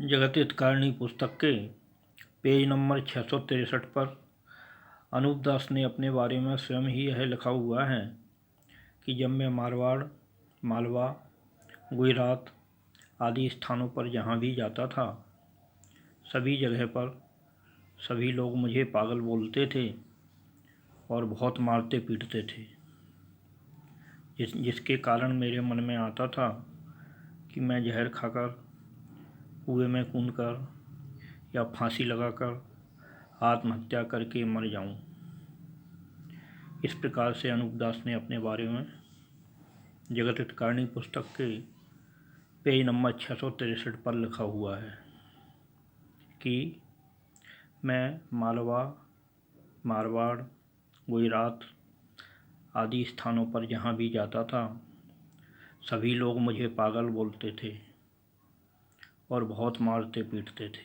जगत हितकारिणी पुस्तक के पेज नंबर 663 पर अनूप दास ने अपने बारे में स्वयं ही यह लिखा हुआ है कि जब मैं मारवाड़, मालवा, गुजरात आदि स्थानों पर जहाँ भी जाता था, सभी जगह पर सभी लोग मुझे पागल बोलते थे और बहुत मारते पीटते थे, जिसके कारण मेरे मन में आता था कि मैं जहर खाकर, कुएं में कूदकर या फांसी लगाकर आत्महत्या करके मर जाऊं। इस प्रकार से अनूप दास ने अपने बारे में जगत हितकारिणी पुस्तक के पेज नंबर 663 पर लिखा हुआ है कि मैं मालवा, मारवाड़, गुजरात आदि स्थानों पर जहाँ भी जाता था, सभी लोग मुझे पागल बोलते थे और बहुत मारते पीटते थे,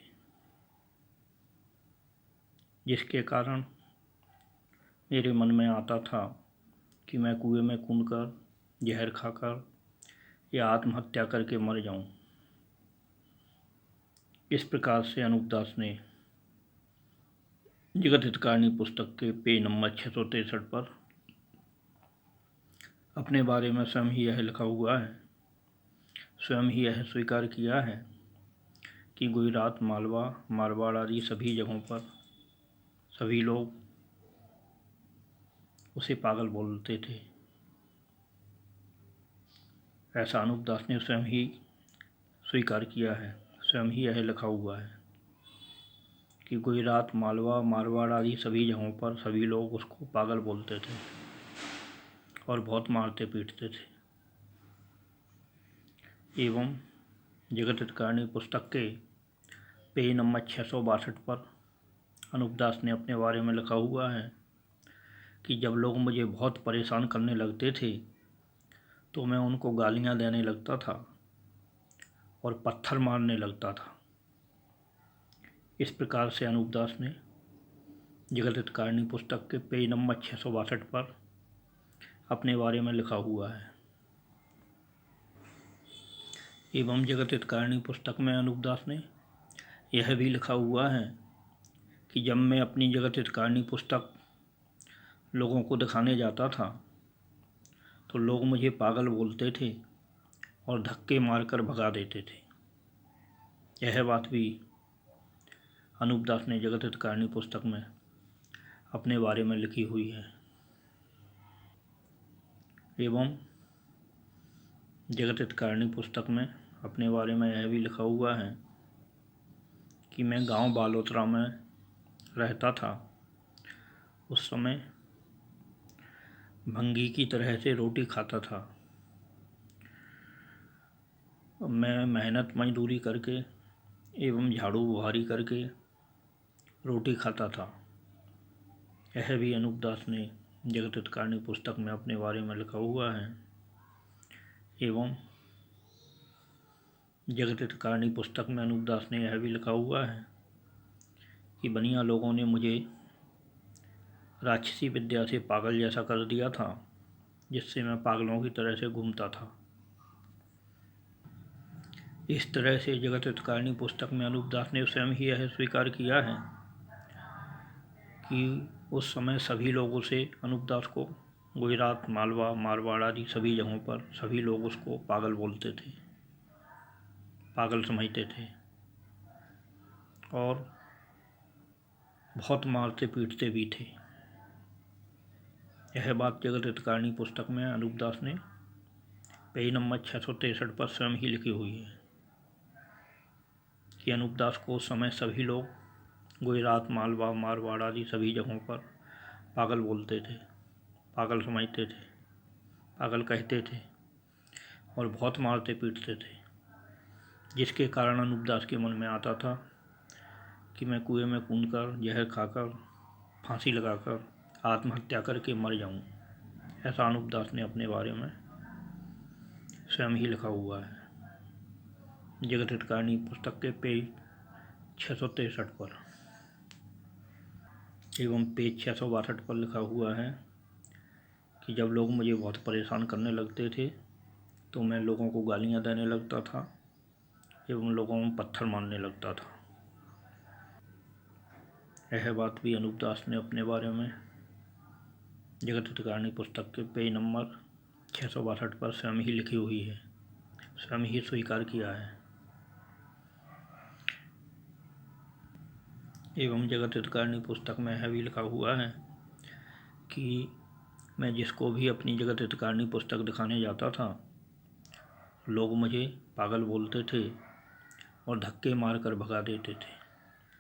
जिसके कारण मेरे मन में आता था कि मैं कुएं में कूदकर, जहर खाकर या आत्महत्या करके मर जाऊं। इस प्रकार से अनूप दास ने जगत हितकारिणी पुस्तक के पेज नंबर 663 पर अपने बारे में स्वयं ही यह लिखा हुआ है, स्वयं ही यह स्वीकार किया है कि गुजरात, मालवा, मारवाड़ आदि सभी जगहों पर सभी लोग उसे पागल बोलते थे। ऐसा अनूप दास ने स्वयं ही स्वीकार किया है, स्वयं ही यह लिखा हुआ है कि गुजरात, मालवा, मारवाड़ आदि सभी जगहों पर सभी लोग उसको पागल बोलते थे और बहुत मारते पीटते थे। एवं जगत हितकारिणी पुस्तक के पेज नंबर 662 पर अनूप दास ने अपने बारे में लिखा हुआ है कि जब लोग मुझे बहुत परेशान करने लगते थे तो मैं उनको गालियाँ देने लगता था और पत्थर मारने लगता था। इस प्रकार से अनूप दास ने जगत हितकारिणी पुस्तक के पेज नंबर 662 पर अपने बारे में लिखा हुआ है। एवं जगत हितकारिणी पुस्तक में अनूप दास ने यह भी लिखा हुआ है कि जब मैं अपनी जगत हितकारिणी पुस्तक लोगों को दिखाने जाता था तो लोग मुझे पागल बोलते थे और धक्के मारकर भगा देते थे। यह बात भी अनूप दास ने जगत हितकारिणी पुस्तक में अपने बारे में लिखी हुई है। एवं जगत हितकारिणी पुस्तक में अपने बारे में यह भी लिखा हुआ है कि मैं गांव बालोतरा में रहता था। उस समय भंगी की तरह से रोटी खाता था। मैं मेहनत मजदूरी करके एवं झाड़ू बुहारी करके रोटी खाता था। यह भी अनूप दास ने जगत हितकारिणी पुस्तक में अपने बारे में लिखा हुआ है। एवं जगत हितकारिणी पुस्तक में अनूप दास ने यह भी लिखा हुआ है कि बनिया लोगों ने मुझे राक्षसी विद्या से पागल जैसा कर दिया था, जिससे मैं पागलों की तरह से घूमता था। इस तरह से जगत हितकारिणी पुस्तक में अनूप दास ने स्वयं ही यह स्वीकार किया है कि उस समय सभी लोगों से अनूप दास को गुजरात, मालवा, मारवाड़ आदि सभी जगहों पर सभी लोग उसको पागल बोलते थे, पागल समझते थे और बहुत मारते पीटते भी थे। यह बात जगत हितकारिणी पुस्तक में अनूप दास ने पेज नंबर 663 पर स्वयं ही लिखी हुई है कि अनूप दास को उस समय सभी लोग गुजरात, मालवा, मारवाड़ आदि सभी जगहों पर पागल बोलते थे, पागल समझते थे, पागल कहते थे और बहुत मारते पीटते थे, जिसके कारण अनूप दास के मन में आता था कि मैं कुएं में कूदकर, जहर खाकर, फांसी लगाकर आत्महत्या करके मर जाऊं। ऐसा अनूप दास ने अपने बारे में स्वयं ही लिखा हुआ है जगत हितकारिणी पुस्तक के पेज 663 पर। एवं पेज 662 पर लिखा हुआ है कि जब लोग मुझे बहुत परेशान करने लगते थे तो मैं लोगों को गालियाँ देने लगता था एवं लोगों में पत्थर मारने लगता था। यह बात भी अनूप दास ने अपने बारे में जगत हितकारिणी पुस्तक के पेज नंबर 662 पर स्वयं ही लिखी हुई है, स्वयं ही स्वीकार किया है। एवं जगत हितकारिणी पुस्तक में यह भी लिखा हुआ है कि मैं जिसको भी अपनी जगत हितकारिणी पुस्तक दिखाने जाता था, लोग मुझे पागल बोलते थे और धक्के मार कर भगा देते थे।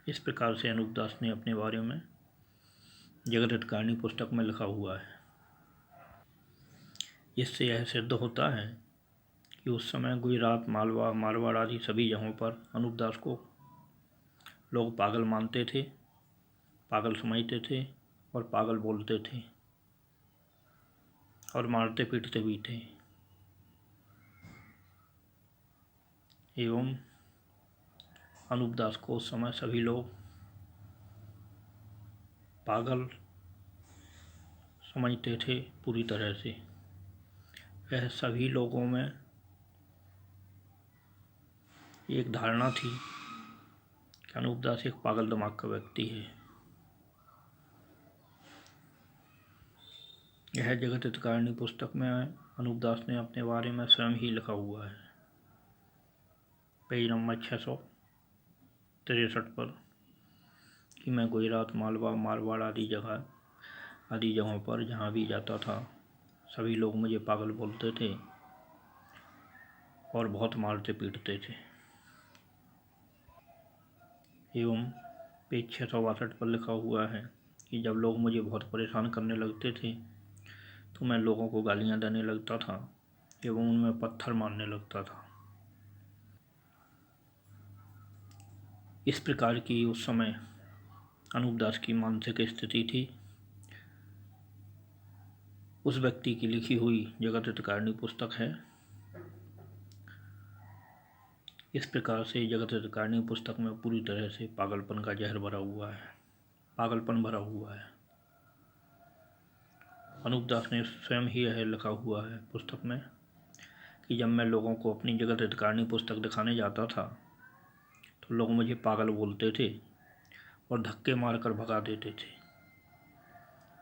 इस प्रकार से अनूप दास ने अपने बारे में जगत हितकारिणी पुस्तक में लिखा हुआ है। इससे यह सिद्ध होता है कि उस समय गुजरात, मालवा, मारवाड़ आदि सभी जगहों पर अनूप दास को लोग पागल मानते थे, पागल समझते थे और पागल बोलते थे और मारते पीटते भी थे। एवं अनूप दास को उस समय सभी लोग पागल समझते थे पूरी तरह से। यह सभी लोगों में एक धारणा थी कि अनूप दास एक पागल दिमाग का व्यक्ति है। यह जगत हितकारिणी पुस्तक में अनूप दास ने अपने बारे में स्वयं ही लिखा हुआ है, पेज नंबर 663 पर, कि मैं गुजरात, मालवा, मारवाड़ आदि जगहों पर जहाँ भी जाता था, सभी लोग मुझे पागल बोलते थे और बहुत मारते पीटते थे। एवं पेज 662 पर लिखा हुआ है कि जब लोग मुझे बहुत परेशान करने लगते थे तो मैं लोगों को गालियाँ देने लगता था एवं उनमें पत्थर मारने लगता था। इस प्रकार की उस समय अनूप दास की मानसिक स्थिति थी। उस व्यक्ति की लिखी हुई जगत हितकारिणी पुस्तक है। इस प्रकार से जगत हितकारिणी पुस्तक में पूरी तरह से पागलपन का जहर भरा हुआ है, पागलपन भरा हुआ है। अनूप दास ने स्वयं ही यह लिखा हुआ है पुस्तक में कि जब मैं लोगों को अपनी जगत हितकारिणी पुस्तक दिखाने जाता था तो लोग मुझे पागल बोलते थे और धक्के मारकर भगा देते थे।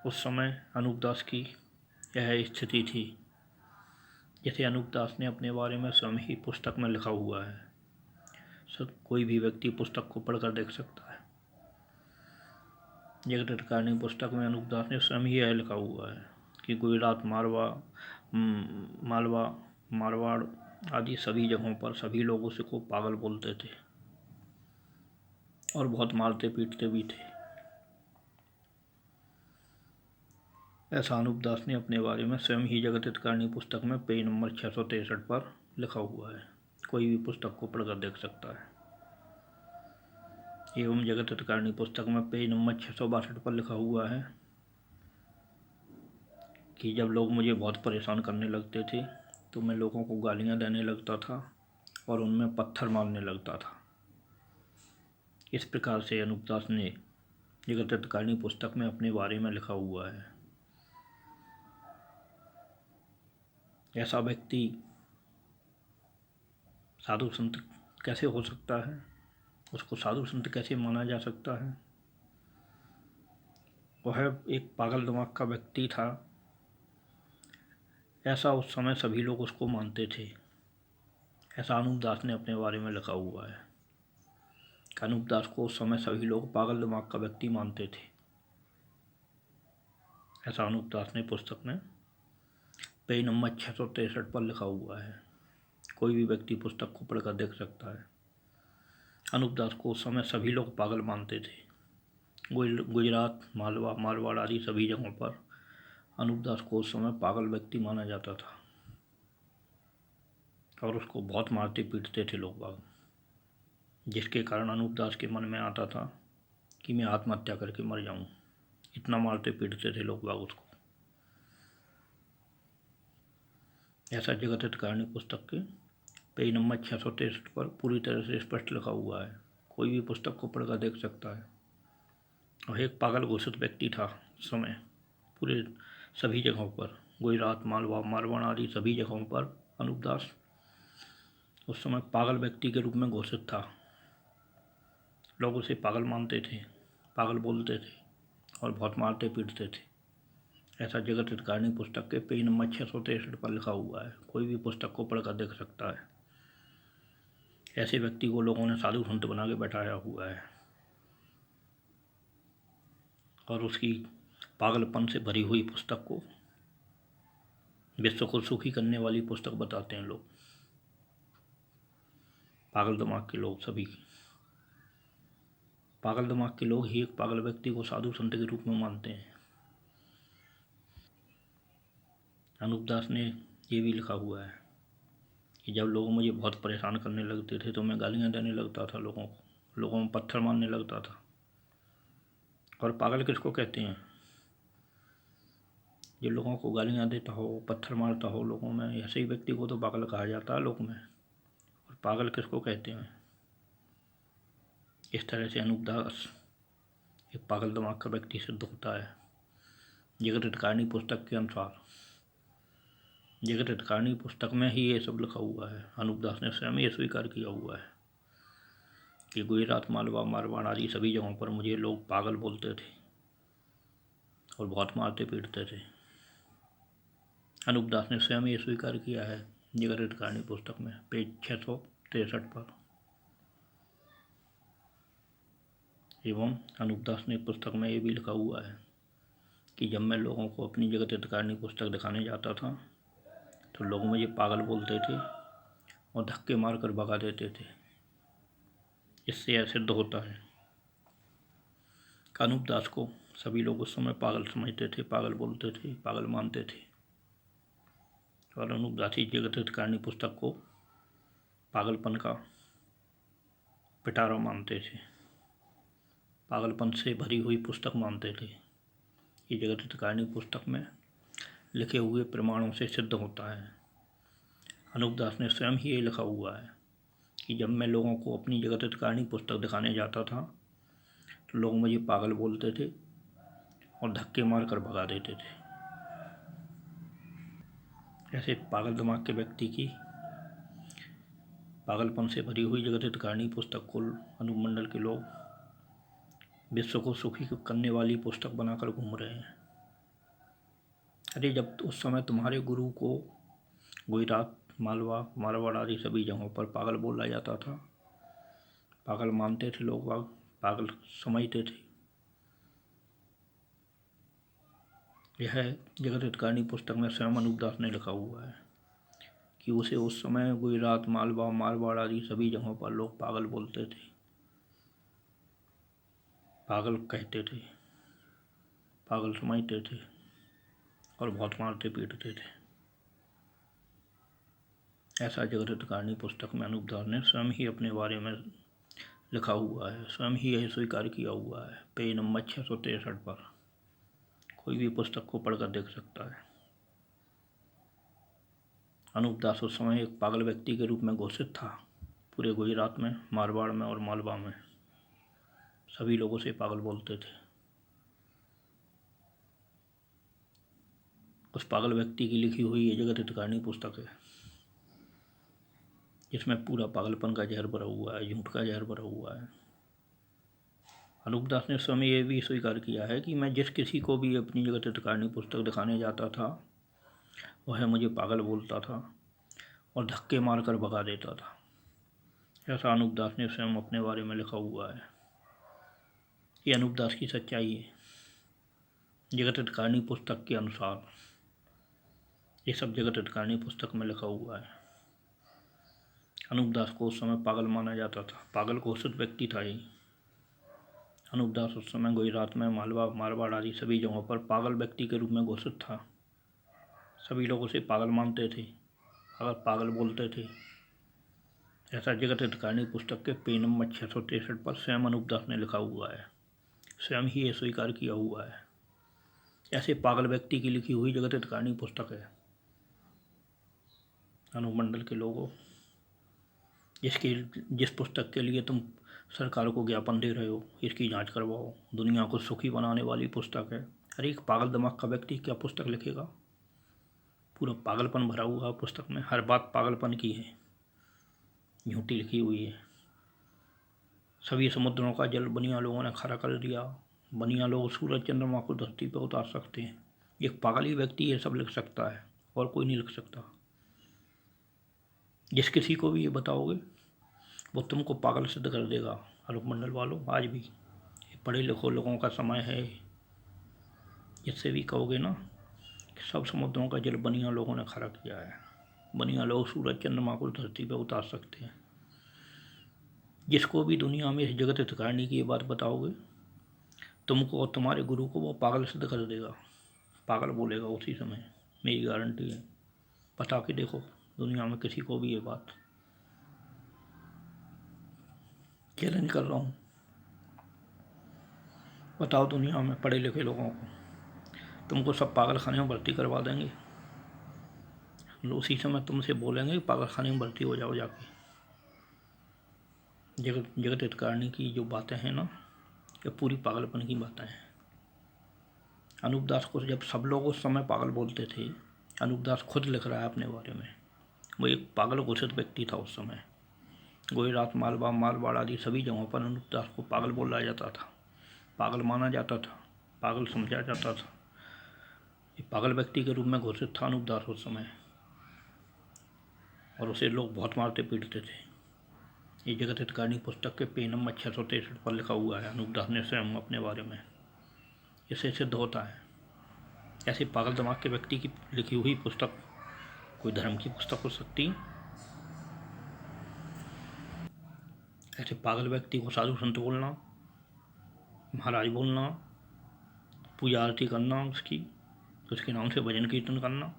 उस समय अनूप दास की यह स्थिति थी, जैसे अनूप दास ने अपने बारे में स्वयं ही पुस्तक में लिखा हुआ है। सब कोई भी व्यक्ति पुस्तक को पढ़कर देख सकता है। जगत हितकारिणी पुस्तक में अनूप दास ने स्वयं ही यह लिखा हुआ है कि गुजरात, मालवा, मारवाड़ आदि सभी जगहों पर सभी लोग उसको पागल बोलते थे और बहुत मारते पीटते भी थे। ऐसा अनूप दास ने अपने बारे में स्वयं ही जगत हितकारिणी पुस्तक में पेज नंबर 663 पर लिखा हुआ है। कोई भी पुस्तक को पढ़कर देख सकता है। एवं जगत हितकारिणी पुस्तक में पेज नंबर 662 पर लिखा हुआ है कि जब लोग मुझे बहुत परेशान करने लगते थे तो मैं लोगों को गालियाँ देने लगता था और उनमें पत्थर मारने लगता था। इस प्रकार से अनूप दास ने जगत हितकारिणी पुस्तक में अपने बारे में लिखा हुआ है। ऐसा व्यक्ति साधु संत कैसे हो सकता है? उसको साधु संत कैसे माना जा सकता है? वह एक पागल दिमाग का व्यक्ति था, ऐसा उस समय सभी लोग उसको मानते थे। ऐसा अनूप दास ने अपने बारे में लिखा हुआ है। अनूप दास को उस समय सभी लोग पागल दिमाग का व्यक्ति मानते थे। ऐसा अनूप दास ने पुस्तक में पेज नंबर 663 पर लिखा हुआ है। कोई भी व्यक्ति पुस्तक को पढ़कर देख सकता है। अनूप दास को उस समय सभी लोग पागल मानते थे। गुजरात, मालवा, मारवाड़ आदि सभी जगहों पर अनूप दास को उस समय पागल व्यक्ति माना जाता था और उसको बहुत मारते पीटते थे लोग बाग, जिसके कारण अनूप दास के मन में आता था कि मैं आत्महत्या करके मर जाऊं। इतना मारते पीटते थे लोग बाग उसको। ऐसा जगत हितकारिणी पुस्तक के पेज नंबर 663 पर पूरी तरह से स्पष्ट लिखा हुआ है। कोई भी पुस्तक को पढ़कर देख सकता है। और एक पागल घोषित व्यक्ति था उस समय पूरे सभी जगहों पर, गुजरात, मालवा, मारवाड़ आदि सभी जगहों पर अनूप दास उस समय पागल व्यक्ति के रूप में घोषित था। लोग उसे पागल मानते थे, पागल बोलते थे और बहुत मारते पीटते थे। ऐसा जगत हितकारिणी पुस्तक के पेज नंबर 663 पर लिखा हुआ है। कोई भी पुस्तक को पढ़कर देख सकता है। ऐसे व्यक्ति को लोगों ने साधु संत बना के बैठाया हुआ है और उसकी पागलपन से भरी हुई पुस्तक को विश्व को सुखी करने वाली पुस्तक बताते हैं लोग। पागल दिमाग के लोग, सभी पागल दिमाग के लोग ही एक पागल व्यक्ति को साधु संत के रूप में मानते हैं। अनूप दास ने ये भी लिखा हुआ है कि जब लोग मुझे बहुत परेशान करने लगते थे तो मैं गालियाँ देने लगता था लोगों को, लोगों में पत्थर मारने लगता था। और पागल किसको कहते हैं? जो लोगों को गालियाँ देता हो, पत्थर मारता हो लोगों में, ऐसे ही व्यक्ति को तो पागल कहा जाता है लोग में। और पागल किसको कहते हैं? इस तरह से अनूप दास एक पागल दिमाग का व्यक्ति सिद्ध होता है। जगत हितकारिणी पुस्तक के अनुसार, जगत हितकारिणी पुस्तक में ही ये सब लिखा हुआ है। अनूप दास ने स्वयं ये स्वीकार किया हुआ है कि गुजरात, मालवा, मारवाड़ आदि सभी जगहों पर मुझे लोग पागल बोलते थे और बहुत मारते पीटते थे। अनूप दास ने स्वयं ये स्वीकार किया है जगत हितकारिणी पुस्तक में, पेज 663 पर। एवं अनूप दास ने पुस्तक में ये भी लिखा हुआ है कि जब मैं लोगों को अपनी जगत हितकारिणी पुस्तक दिखाने जाता था तो लोग मुझे पागल बोलते थे और धक्के मारकर भगा देते थे। इससे यह सिद्ध होता है अनूप दास को सभी लोग उस समय पागल समझते थे, पागल बोलते थे, पागल मानते थे। और अनूप दास ही जगत हितकारिणी पुस्तक को पागलपन का पिटारा मानते थे, पागलपन से भरी हुई पुस्तक मानते थे। ये जगत हितकारिणी पुस्तक में लिखे हुए प्रमाणों से सिद्ध होता है। अनूप दास ने स्वयं ही ये लिखा हुआ है कि जब मैं लोगों को अपनी जगत हितकारिणी पुस्तक दिखाने जाता था तो लोग मुझे पागल बोलते थे और धक्के मार कर भगा देते थे। ऐसे पागल दिमाग के व्यक्ति की पागलपन से भरी हुई जगत हितकारिणी पुस्तक को अनूप मंडल के लोग विश्व को सुखी करने वाली पुस्तक बनाकर घूम रहे हैं। अरे जब उस समय तुम्हारे गुरु को गुजरात, मालवा, मारवाड़ आदि सभी जगहों पर पागल बोला जाता था, पागल मानते थे लोग, पागल समझते थे। यह जगत हितकारिणी पुस्तक में स्वयं अनूप दास ने लिखा हुआ है कि उसे उस समय गुजरात, मालवा, मारवाड़ आदि सभी जगहों पर लोग पागल बोलते थे, पागल कहते थे, पागल समझते थे और बहुत मारते पीटते थे। ऐसा जगत हितकारिणी पुस्तक में अनूप दास ने स्वयं ही अपने बारे में लिखा हुआ है, स्वयं ही यह स्वीकार किया हुआ है, पेज नंबर 663 पर। कोई भी पुस्तक को पढ़कर देख सकता है। अनूप दास उस समय एक पागल व्यक्ति के रूप में घोषित था। पूरे गुजरात में, मारवाड़ में और मालवा में सभी लोग उसे पागल बोलते थे। उस पागल व्यक्ति की लिखी हुई ये जगत हितकारिणी पुस्तक है जिसमें पूरा पागलपन का जहर भरा हुआ है, झूठ का जहर भरा हुआ है। अनूप दास ने स्वयं ये भी स्वीकार किया है कि मैं जिस किसी को भी अपनी जगत हितकारिणी पुस्तक दिखाने जाता था वह मुझे पागल बोलता था और धक्के मारकर भगा देता था। ऐसा अनूप दास ने स्वयं अपने बारे में लिखा हुआ है। ये अनूप दास की सच्चाई है। जगत हितकारिणी पुस्तक के अनुसार ये सब जगत हितकारिणी पुस्तक में लिखा हुआ है। अनूप दास को उस समय पागल माना जाता था, पागल घोषित व्यक्ति था ये। अनूप दास उस समय गुजरात में, मालवा, मारवाड़ आदि सभी जगहों पर पागल व्यक्ति के रूप में घोषित था। सभी लोग उसे पागल मानते थे, अगर पागल बोलते थे। ऐसा जगत हितकारिणी पुस्तक के पेज नंबर 663 पर स्वयं अनूप दास ने लिखा हुआ है, स्वयं ही ये स्वीकार किया हुआ है। ऐसे पागल व्यक्ति की लिखी हुई जगत हितकारिणी पुस्तक है। अनूप मंडल के लोगों, जिस पुस्तक के लिए तुम सरकार को ज्ञापन दे रहे हो, इसकी जांच करवाओ। दुनिया को सुखी बनाने वाली पुस्तक है। अरे एक पागल दिमाग का व्यक्ति क्या पुस्तक लिखेगा? पूरा पागलपन भरा हुआ पुस्तक में, हर बात पागलपन की है। झूठी लिखी हुई है। सभी समुद्रों का जल बनिया लोगों ने खरा कर दिया। बनिया लोग सूरज चंद्रमा को धरती पर उतार सकते हैं। एक पागल ही व्यक्ति ये सब लिख सकता है और कोई नहीं लिख सकता। जिस किसी को भी ये बताओगे वो तुमको पागल सिद्ध कर देगा। आलोक मंडल वालों, आज भी पढ़े लिखो लोगों का समय है। जिससे भी कहोगे ना कि सब समुद्रों का जल बनिया लोगों ने खरा किया है, बनिया लोग सूरज चंद्रमा को धरती पर उतार सकते हैं। जिसको भी दुनिया में इस जगत हितकारिणी की ये बात बताओगे तुमको और तुम्हारे गुरु को वो पागल सिद्ध कर देगा। पागल बोलेगा उसी समय, मेरी गारंटी है। बता के देखो दुनिया में किसी को भी ये बात। चैलेंज कर रहा हूँ, बताओ दुनिया में पढ़े लिखे लोगों को, तुमको सब पागल खाने में भर्ती करवा देंगे। उसी समय तुमसे बोलेंगे पागल खाने में भर्ती हो जाओ जाके। जगत हितकारिणी की जो बातें हैं ना, ये पूरी पागलपन की बातें हैं। अनूप दास को जब सब लोग उस समय पागल बोलते थे, अनूप दास खुद लिख रहा है अपने बारे में। वो एक पागल घोषित व्यक्ति था उस समय। गुजरात, मालवा, मारवाड़ आदि सभी जगहों पर अनूप दास को पागल बोला जाता था, पागल माना जाता था, पागल समझा जाता था। ये पागल व्यक्ति के रूप में घोषित था अनूप दास उस समय, और उसे लोग बहुत मारते पीटते थे। ये जगत हितकारिणी पुस्तक के पेज नंबर 663 पर लिखा हुआ है अनूप दास ने स्वयं अपने बारे में। इससे सिद्ध होता है ऐसे पागल दिमाग के व्यक्ति की लिखी हुई पुस्तक कोई धर्म की पुस्तक हो सकती। ऐसे पागल व्यक्ति को साधु संत बोलना, महाराज बोलना, पूजा आरती करना उसकी, उसके नाम से भजन कीर्तन करना,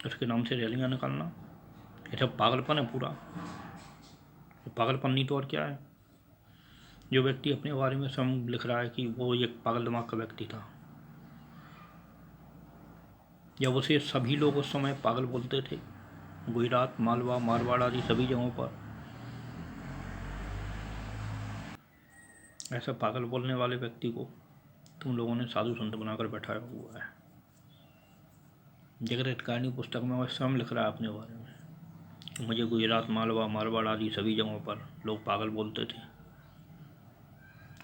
उसके नाम से रैलियाँ निकालना, ये सब पागलपन है पूरा। पागलपन नहीं तो और क्या है। जो व्यक्ति अपने बारे में स्वयं लिख रहा है कि वो एक पागल दिमाग का व्यक्ति था, जब उसे सभी लोग उस समय पागल बोलते थे, गुजरात, मालवा, मारवाड़ आदि सभी जगहों पर, ऐसा पागल बोलने वाले व्यक्ति को तुम लोगों ने साधु संत बनाकर बैठाया हुआ है। जगत हितकारिणी पुस्तक में वह स्वयं लिख रहा है अपने बारे में। मुझे गुजरात, मालवा, मारवाड़ आदि सभी जगहों पर लोग पागल बोलते थे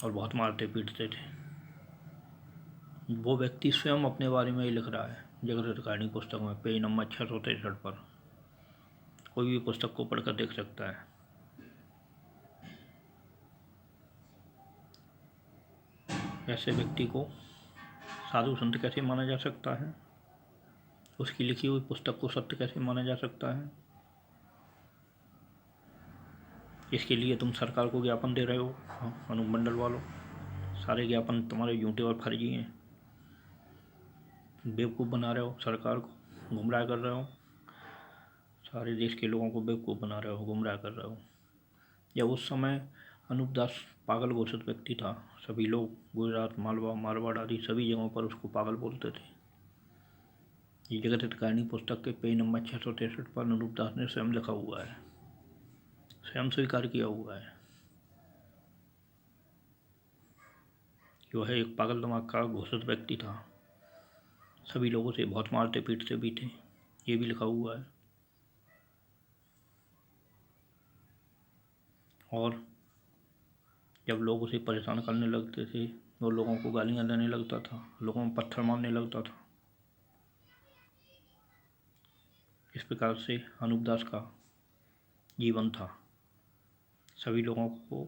और बहुत मारते पीटते थे। वो व्यक्ति स्वयं अपने बारे में ही लिख रहा है जगत हितकारिणी पुस्तक में, पेज नंबर 663 पर। कोई भी पुस्तक को पढ़कर देख सकता है। ऐसे व्यक्ति को साधु संत कैसे माना जा सकता है? उसकी लिखी हुई पुस्तक को सत्य कैसे माना जा सकता है? इसके लिए तुम सरकार को ज्ञापन दे रहे हो। अनूप मंडल वालों, सारे ज्ञापन तुम्हारे झूठे और फर्जी हैं। बेवकूफ़ बना रहे हो सरकार को, गुमराह कर रहे हो, सारे देश के लोगों को बेवकूफ़ बना रहे हो, गुमराह कर रहे हो। जब उस समय अनूप दास पागल घोषित व्यक्ति था, सभी लोग गुजरात, मालवा, मारवाड़ आदि सभी जगहों पर उसको पागल बोलते थे। ये जगत हितकारिणी पुस्तक के पेज नंबर 663 पर अनूप दास ने स्वयं लिखा हुआ है, स्वयं स्वीकार किया हुआ है कि वह एक पागल दिमाग का घोषित व्यक्ति था, सभी लोगों से बहुत मारते पीटते भी थे, ये भी लिखा हुआ है। और जब लोग उसे परेशान करने लगते थे, वो लोगों को गालियाँ देने लगता था, लोगों में पत्थर मारने लगता था। इस प्रकार से अनूप दास का जीवन था। सभी लोगों को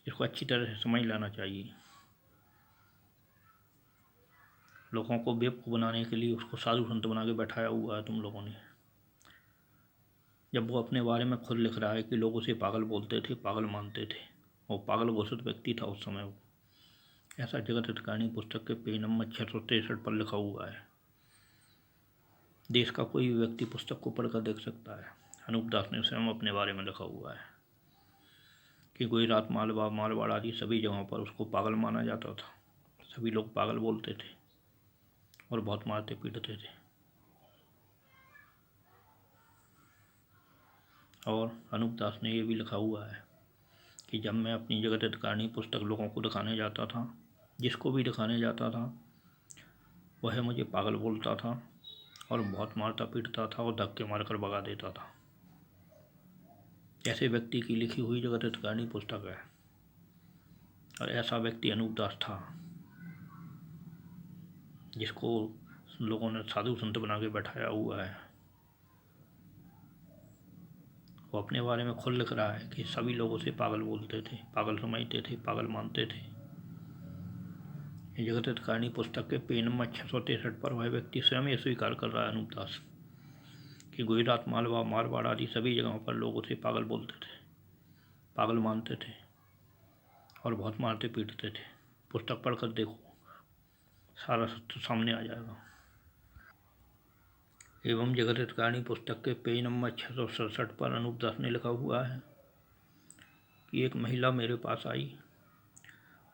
इसको अच्छी तरह से समझ लेना चाहिए। लोगों को बेवकूफ़ बनाने के लिए उसको साधु संत बना के बैठाया हुआ है तुम लोगों ने। जब वो अपने बारे में खुद लिख रहा है कि लोग उसे पागल बोलते थे, पागल मानते थे, वो पागल घोषित व्यक्ति था उस समय। वो ऐसा जगत हितकारिणी पुस्तक के पेज नंबर 663 पर लिखा हुआ है। देश का कोई भी व्यक्ति पुस्तक को पढ़कर देख सकता है। अनूप दास ने स्वयं अपने बारे में लिखा हुआ है कि गुजरात, मालवा, मारवाड़ आदि सभी जगहों पर उसको पागल माना जाता था, सभी लोग पागल बोलते थे और बहुत मारते पीटते थे। और अनूप दास ने ये भी लिखा हुआ है कि जब मैं अपनी जगत हितकारिणी पुस्तक लोगों को दिखाने जाता था, जिसको भी दिखाने जाता था, वह मुझे पागल बोलता था और बहुत मारता पीटता था और धक्के मारकर भगा देता था। ऐसे व्यक्ति की लिखी हुई जगत हितकारिणी पुस्तक है। और ऐसा व्यक्ति अनूप दास था जिसको लोगों ने साधु संत बना के बैठाया हुआ है। वो अपने बारे में खुद लिख रहा है कि सभी लोग उसे पागल बोलते थे, पागल समझते थे, पागल मानते थे। ये जगत हितकारिणी पुस्तक के पेज नंबर 663 पर वह व्यक्ति स्वयं ये स्वीकार कर रहा है, अनूप दास, कि गुजरात, मालवा, मारवाड़ आदि सभी जगहों पर लोग उसे पागल बोलते थे, पागल मानते थे और बहुत मारते पीटते थे। पुस्तक पढ़कर देखो, सारा सत्य सामने आ जाएगा। एवं जगत हितकारिणी पुस्तक के पेज नंबर 667 पर अनूप दास ने लिखा हुआ है कि एक महिला मेरे पास आई,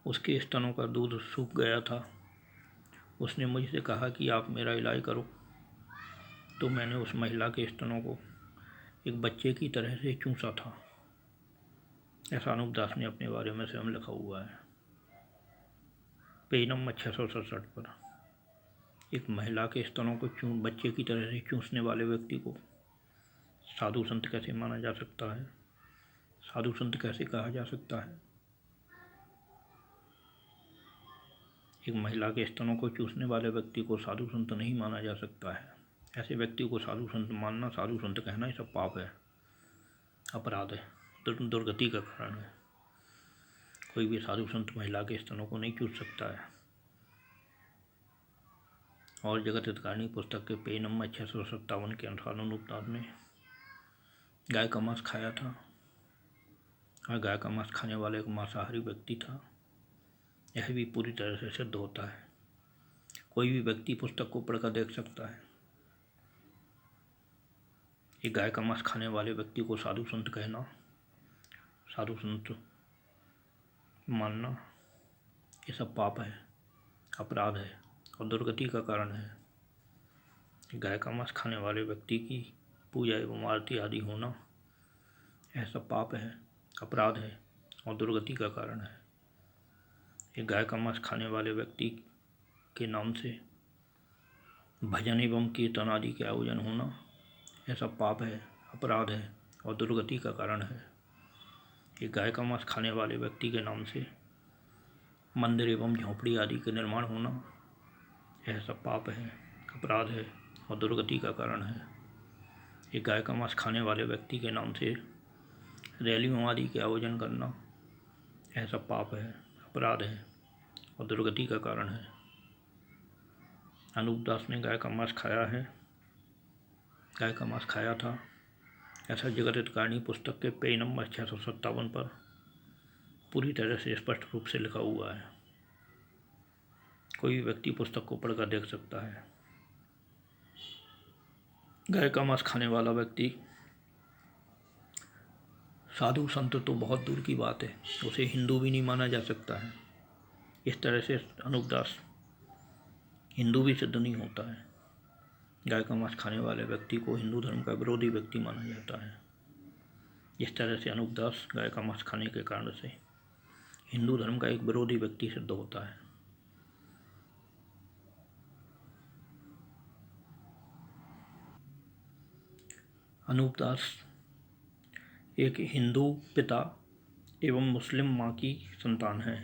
उसके स्तनों का दूध सूख गया था। उसने मुझसे कहा कि आप मेरा इलाज करो। तो मैंने उस महिला के स्तनों को एक बच्चे की तरह से चूसा था। ऐसा अनूप दास ने अपने बारे में स्वयं लिखा हुआ है, पेज नंबर 667 पर। एक महिला के स्तनों को बच्चे की तरह से चूसने वाले व्यक्ति को साधु संत कैसे माना जा सकता है? साधु संत कैसे कहा जा सकता है? एक महिला के स्तनों को चूसने वाले व्यक्ति को साधु संत नहीं माना जा सकता है। ऐसे व्यक्ति को साधु संत मानना, साधु संत कहना, ये सब पाप है, अपराध है, दुर्गति का कारण है। कोई भी साधु संत महिला के स्तनों को नहीं चूस सकता है। और जगत हितकारिणी पुस्तक के पेज नंबर 657 के अनुसार अनूप दास ने गाय का मांस खाया था और गाय का मांस खाने वाला एक मांसाहारी व्यक्ति था। यह भी पूरी तरह से सिद्ध होता है। कोई भी व्यक्ति पुस्तक को पढ़कर देख सकता है। ये गाय का मांस खाने वाले व्यक्ति को साधु संत कहना, साधु संत मानना, ये सब पाप है, अपराध है और दुर्गति का कारण है। गाय का मांस खाने वाले व्यक्ति की पूजा एवं आरती आदि होना, यह सब पाप है, अपराध है और दुर्गति का कारण है। एक गाय का मांस खाने वाले व्यक्ति के नाम से भजन एवं कीर्तन आदि के आयोजन होना, यह सब पाप है, अपराध है और दुर्गति का कारण है। एक गाय का मांस खाने वाले व्यक्ति के नाम से मंदिर एवं झोंपड़ी आदि के निर्माण होना, यह सब पाप है, अपराध है और दुर्गति का कारण है। एक गाय का मांस खाने वाले व्यक्ति के नाम से रैलियों आदि के आयोजन करना, यह सब पाप है, अपराध है और दुर्गति का कारण है। अनूप दास ने गाय का मांस खाया है, गाय का मांस खाया था, ऐसा जगत हितकारिणी पुस्तक के पेज नंबर 657 पर पूरी तरह से स्पष्ट रूप से लिखा हुआ है। कोई भी व्यक्ति पुस्तक को पढ़कर देख सकता है। गाय का मांस खाने वाला व्यक्ति साधु संत तो बहुत दूर की बात है, उसे हिंदू भी नहीं माना जा सकता है। इस तरह से अनूप दास हिंदू भी सिद्ध नहीं होता है। गाय का मांस खाने वाले व्यक्ति को हिंदू धर्म का विरोधी व्यक्ति माना जाता है। इस तरह से अनूप दास गाय का मांस खाने के कारण से हिंदू धर्म का एक विरोधी व्यक्ति सिद्ध होता है। अनूप दास एक हिंदू पिता एवं मुस्लिम माँ की संतान है।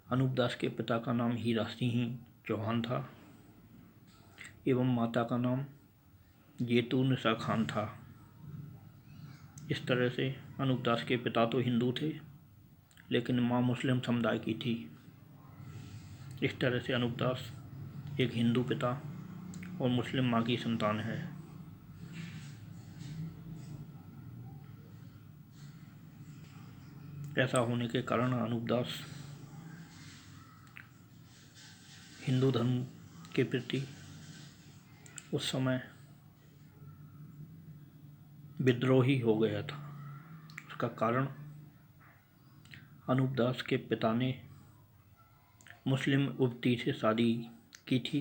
अनूप दास के पिता का नाम हीरा सिंह चौहान था एवं माता का नाम जेतुनिसा खान था। इस तरह से अनूप दास के पिता तो हिंदू थे लेकिन माँ मुस्लिम समुदाय की थी। इस तरह से अनूप दास एक हिंदू पिता और मुस्लिम माँ की संतान है। ऐसा होने के कारण अनूप दास हिंदू धर्म के प्रति उस समय विद्रोही हो गया था। उसका कारण अनूप दास के पिता ने मुस्लिम युवती से शादी की थी,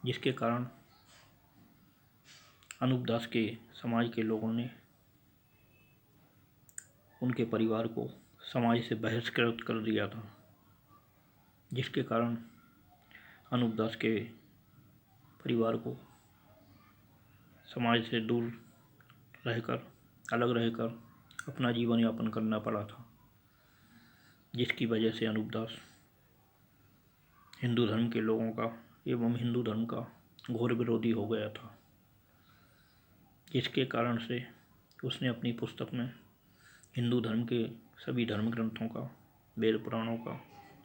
जिसके कारण अनूप दास के समाज के लोगों ने उनके परिवार को समाज से बहिष्कृत कर दिया था, जिसके कारण अनूप दास के परिवार को समाज से दूर रहकर अलग रहकर अपना जीवन यापन करना पड़ा था, जिसकी वजह से अनूप दास हिंदू धर्म के लोगों का एवं हिंदू धर्म का घोर विरोधी हो गया था, जिसके कारण से उसने अपनी पुस्तक में हिंदू धर्म के सभी धर्म ग्रंथों का, वेद पुराणों का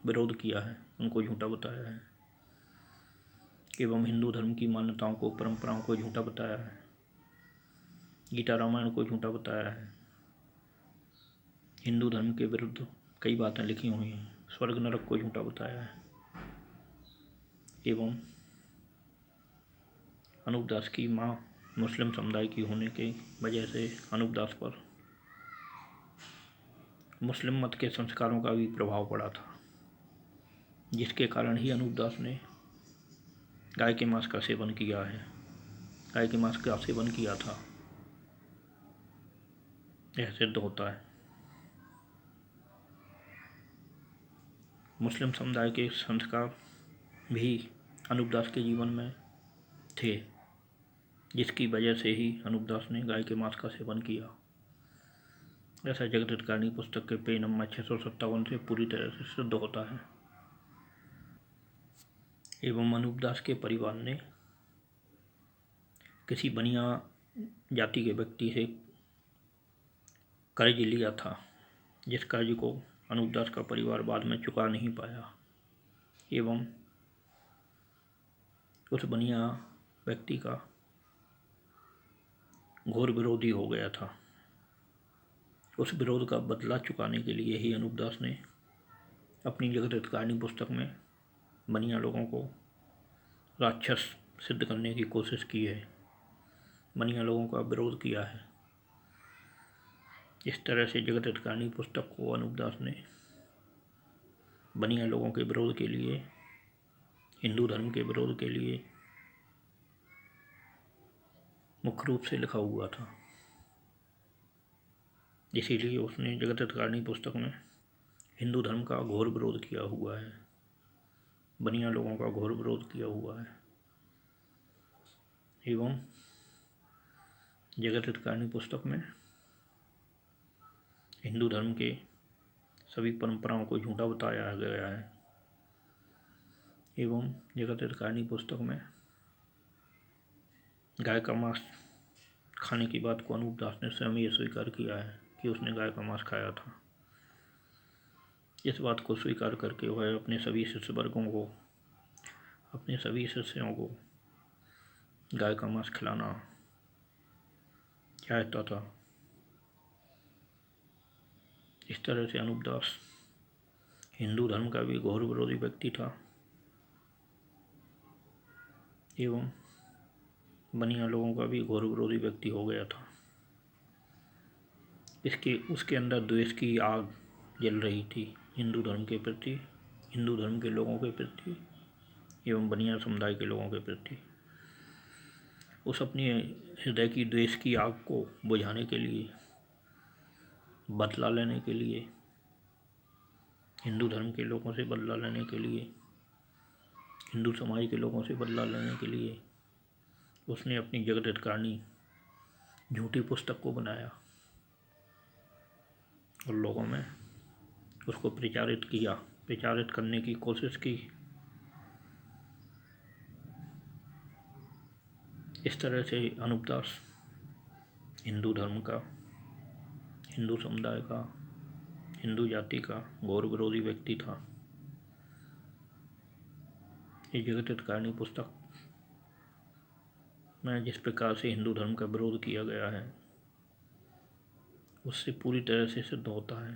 विरोध किया है, उनको झूठा बताया है एवं हिंदू धर्म की मान्यताओं को, परंपराओं को झूठा बताया है, गीता रामायण को झूठा बताया है। हिंदू धर्म के विरुद्ध कई बातें लिखी हुई हैं, स्वर्ग नरक को झूठा बताया है एवं अनूप दास की माँ मुस्लिम समुदाय की होने की वजह से अनूप दास पर मुस्लिम मत के संस्कारों का भी प्रभाव पड़ा था, जिसके कारण ही अनूप दास ने गाय के मांस का सेवन किया है, गाय के मांस का सेवन किया था, यह सिद्ध होता है। मुस्लिम समुदाय के संस्कार भी अनूप दास के जीवन में थे, जिसकी वजह से ही अनूप दास ने गाय के मांस का सेवन किया। ऐसा जगत हितकारिणी पुस्तक के पेज नंबर 657 से पूरी तरह से सिद्ध होता है। एवं अनूप दास के परिवार ने किसी बनिया जाति के व्यक्ति से कर्ज लिया था, जिस कर्ज को अनूप दास का परिवार बाद में चुका नहीं पाया एवं उस बनिया व्यक्ति का घोर विरोधी हो गया था। उस विरोध का बदला चुकाने के लिए ही अनूप दास ने अपनी जगत हितकारिणी पुस्तक में बनिया लोगों को राक्षस सिद्ध करने की कोशिश की है, बनिया लोगों का विरोध किया है। इस तरह से जगत हितकारिणी पुस्तक को अनूप दास ने बनिया लोगों के विरोध के लिए, हिंदू धर्म के विरोध के लिए मुख्य रूप से लिखा हुआ था। इसीलिए उसने जगत हितकारिणी पुस्तक में हिंदू धर्म का घोर विरोध किया हुआ है, बनिया लोगों का घोर विरोध किया हुआ है एवं जगत हितकारिणी पुस्तक में हिंदू धर्म के सभी परंपराओं को झूठा बताया गया है एवं जगत हितकारिणी पुस्तक में गाय का मांस खाने की बात को अनूप दास ने स्वयं ये स्वीकार किया है कि उसने गाय का मांस खाया था। इस बात को स्वीकार करके वह अपने सभी शिष्य वर्गों को, अपने सभी शिष्यों को गाय का मांस खिलाना चाहता था। इस तरह से अनूप दास हिंदू धर्म का भी घोर विरोधी व्यक्ति था एवं बनिया लोगों का भी घोर विरोधी व्यक्ति हो गया था। उसके अंदर द्वेष की आग जल रही थी हिंदू धर्म के प्रति, हिंदू धर्म के लोगों के प्रति एवं बनिया समुदाय के लोगों के प्रति। उस अपनी हृदय की द्वेष की आग को बुझाने के लिए, बदला लेने के लिए, हिंदू धर्म के लोगों से बदला लेने के लिए, हिंदू समाज के लोगों से बदला लेने के लिए उसने अपनी जगत हितकारिणी झूठी पुस्तक को बनाया और लोगों में उसको प्रचारित किया, प्रचारित करने की कोशिश की। इस तरह से अनूप दास हिंदू धर्म का, हिंदू समुदाय का, हिंदू जाति का घोर विरोधी व्यक्ति था। ये जगत हितकारिणी पुस्तक में जिस प्रकार से हिंदू धर्म का विरोध किया गया है उससे पूरी तरह से सिद्ध होता है